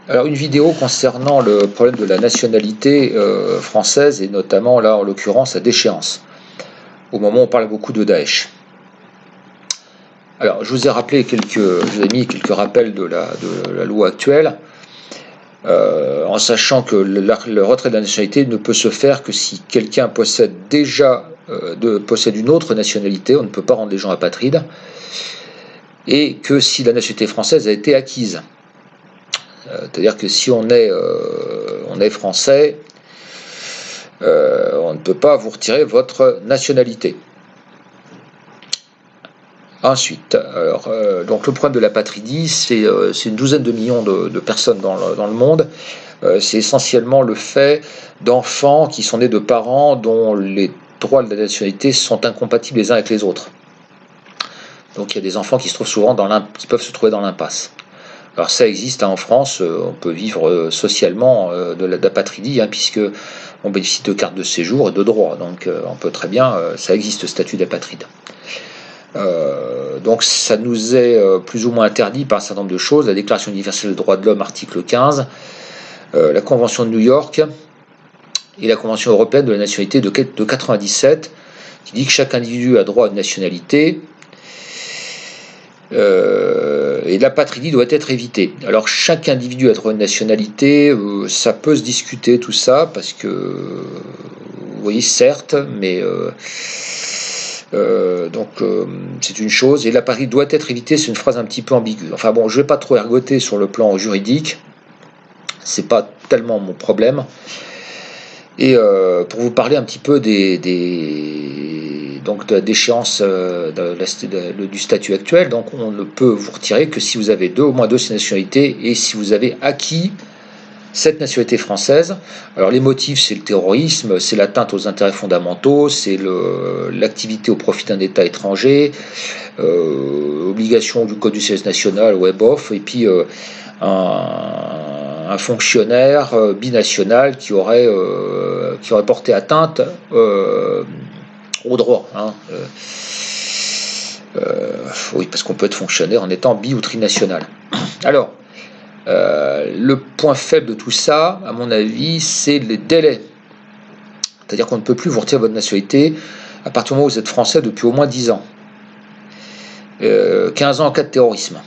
Alors, une vidéo concernant le problème de la nationalité française, et notamment, là, en l'occurrence, la déchéance, au moment où on parle beaucoup de Daesh. Alors, je vous ai mis quelques rappels de la loi actuelle, en sachant que le retrait de la nationalité ne peut se faire que si quelqu'un possède possède une autre nationalité. On ne peut pas rendre les gens apatrides, et que si la nationalité française a été acquise. C'est-à-dire que si on est français, on ne peut pas vous retirer votre nationalité. Ensuite, donc le problème de l'apatridie, c'est une douzaine de millions de personnes dans le monde. C'est essentiellement le fait d'enfants qui sont nés de parents dont les droits de la nationalité sont incompatibles les uns avec les autres. Donc il y a des enfants qui peuvent se trouver dans l'impasse. Alors ça existe en France, on peut vivre socialement de l'apatridie, puisque on bénéficie de cartes de séjour et de droits. Donc on peut très bien, ça existe, le statut d'apatride. Donc ça nous est plus ou moins interdit par un certain nombre de choses. La Déclaration universelle des droits de l'homme, article 15, la Convention de New York et la Convention européenne de la nationalité de 97, qui dit que chaque individu a droit à une nationalité, et l'apatridie doit être évitée. Alors chaque individu a droit à une nationalité, ça peut se discuter tout ça, parce que, vous voyez, certes, mais c'est une chose, et l'apatridie doit être évitée, c'est une phrase un petit peu ambiguë. Enfin bon, je ne vais pas trop ergoter sur le plan juridique, c'est pas tellement mon problème. Et pour vous parler un petit peu donc de la déchéance du statut actuel, donc on ne peut vous retirer que si vous avez au moins deux nationalités, et si vous avez acquis cette nationalité française. Alors les motifs, c'est le terrorisme, c'est l'atteinte aux intérêts fondamentaux, c'est l'activité au profit d'un État étranger, obligation du Code du service national, web-off, et puis un fonctionnaire binational qui aurait porté atteinte au droit. Oui, parce qu'on peut être fonctionnaire en étant bi ou trinational. Alors, le point faible de tout ça, à mon avis, c'est les délais. C'est-à-dire qu'on ne peut plus vous retirer votre nationalité à partir du moment où vous êtes français depuis au moins 10 ans. 15 ans en cas de terrorisme.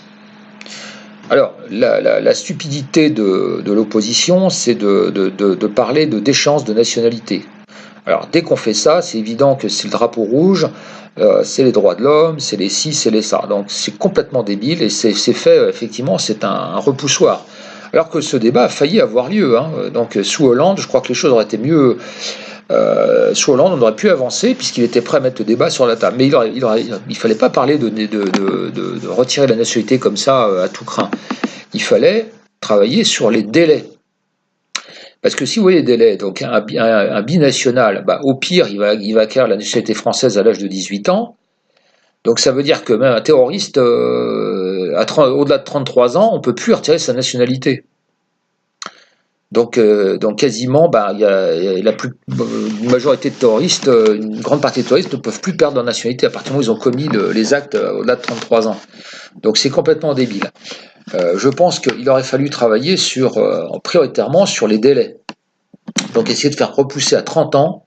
Alors, la stupidité de l'opposition, c'est de parler de déchéance de nationalité. Alors, dès qu'on fait ça, c'est évident que c'est le drapeau rouge, c'est les droits de l'homme, c'est les ci, c'est les ça. Donc, c'est complètement débile, et c'est fait, effectivement, c'est un repoussoir. Alors que ce débat a failli avoir lieu. Donc, sous Hollande, je crois que les choses auraient été mieux. Sous Hollande, on aurait pu avancer, puisqu'il était prêt à mettre le débat sur la table. Mais il ne fallait pas parler de retirer la nationalité comme ça, à tout craint. Il fallait travailler sur les délais. Parce que si vous voyez les délais, donc un binational, au pire, il va acquérir la nationalité française à l'âge de 18 ans. Donc ça veut dire que même un terroriste, au-delà de 33 ans, on ne peut plus retirer sa nationalité. Donc quasiment, il y a une majorité de terroristes, une grande partie des terroristes ne peuvent plus perdre leur nationalité à partir du moment où ils ont commis les actes au-delà de 33 ans. Donc c'est complètement débile. Je pense qu'il aurait fallu travailler prioritairement sur les délais. Donc essayer de faire repousser à 30 ans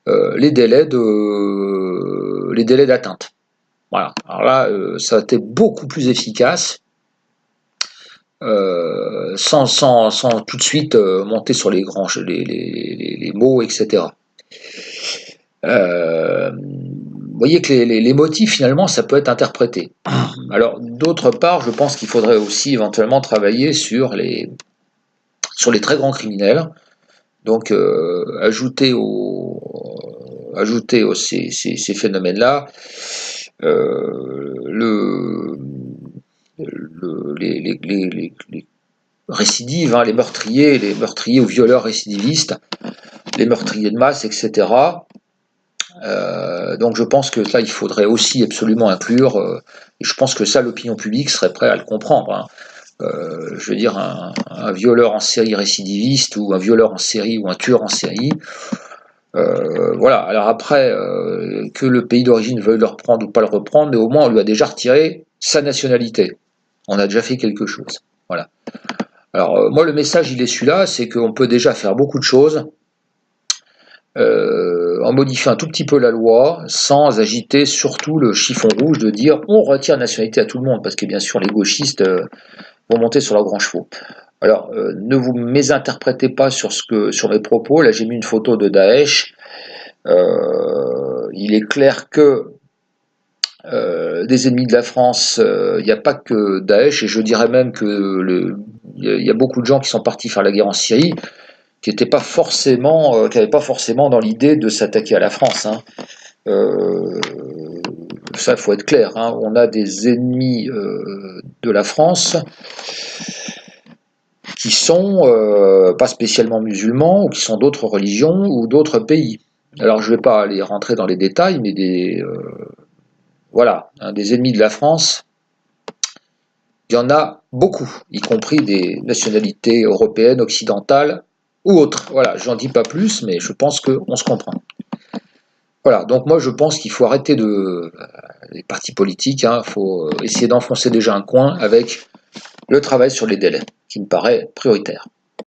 les délais d'atteinte. Voilà. Alors là, ça a été beaucoup plus efficace, sans tout de suite monter sur les mots, etc. Vous voyez que les motifs, finalement, ça peut être interprété. Alors, d'autre part, je pense qu'il faudrait aussi éventuellement travailler sur les très grands criminels. Donc, ajouter ces phénomènes-là les récidives, les meurtriers ou violeurs récidivistes, les meurtriers de masse, etc. Donc je pense que là, il faudrait aussi absolument inclure, et je pense que ça, l'opinion publique serait prête à le comprendre. Je veux dire, un violeur en série récidiviste, ou un violeur en série, ou un tueur en série. Voilà. Alors après, que le pays d'origine veuille le reprendre ou pas le reprendre, mais au moins on lui a déjà retiré sa nationalité. On a déjà fait quelque chose. Voilà. Alors, moi, le message, il est celui-là, c'est qu'on peut déjà faire beaucoup de choses en modifiant un tout petit peu la loi, sans agiter surtout le chiffon rouge de dire on retire la nationalité à tout le monde, parce que bien sûr, les gauchistes vont monter sur leurs grands chevaux. Alors, ne vous mésinterprétez pas sur mes propos. Là, j'ai mis une photo de Daesh. Il est clair que des ennemis de la France, il n'y a pas que Daesh, et je dirais même que il y a beaucoup de gens qui sont partis faire la guerre en Syrie, qui n'avaient pas forcément dans l'idée de s'attaquer à la France. Hein. Ça, il faut être clair. Hein. On a des ennemis de la France qui sont pas spécialement musulmans, ou qui sont d'autres religions ou d'autres pays. Alors, je ne vais pas aller rentrer dans les détails, mais voilà, hein, des ennemis de la France, il y en a beaucoup, y compris des nationalités européennes, occidentales ou autres. Voilà, j'en dis pas plus, mais je pense qu'on se comprend. Voilà, donc moi je pense qu'il faut arrêter les partis politiques, hein, il faut essayer d'enfoncer déjà un coin avec le travail sur les délais, qui me paraît prioritaire.